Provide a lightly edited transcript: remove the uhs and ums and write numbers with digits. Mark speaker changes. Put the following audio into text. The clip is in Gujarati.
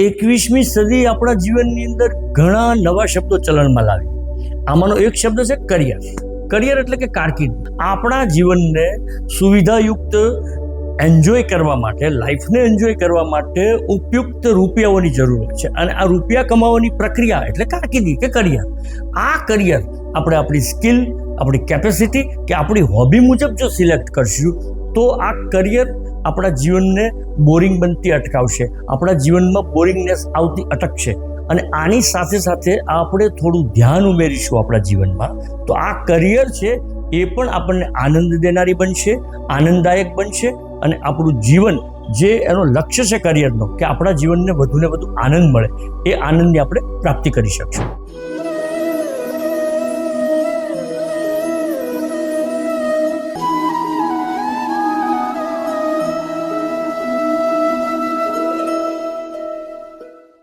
Speaker 1: 21મી સદી આપણા જીવનની અંદર ઘણા નવા શબ્દો ચલણમાં લાવી. આમાંનો એક શબ્દ છે કરિયર. કરિયર એટલે કે કારકિર્દી. આપણા જીવનને સુવિધાયુક્ત એન્જોય કરવા માટે, લાઈફને એન્જોય કરવા માટે ઉપયુક્ત રૂપિયાઓની જરૂર છે. અને આ રૂપિયા કમાવાની પ્રક્રિયા એટલે કારકિર્દી કે કરિયર. આ કરિયર આપણે આપણી સ્કિલ, આપણી કેપેસિટી કે આપણી હોબી મુજબ જો સિલેક્ટ કરશું તો આ કરિયર આપણા જીવનને બોરિંગ બનતી અટકાવશે, આપણા જીવનમાં બોરિંગનેસ આવતી અટકશે. અને આની સાથે સાથે આપણે થોડું ધ્યાન ઉમેરીશું આપણા જીવનમાં તો આ કરિયર છે એ પણ આપણને આનંદ દેનારી બનશે, આનંદદાયક બનશે. અને આપણું જીવન જે એનો લક્ષ્ય છે કરિયરનો, કે આપણા જીવનને વધુને વધુ આનંદ મળે, એ આનંદની આપણે પ્રાપ્તિ કરી શકશું.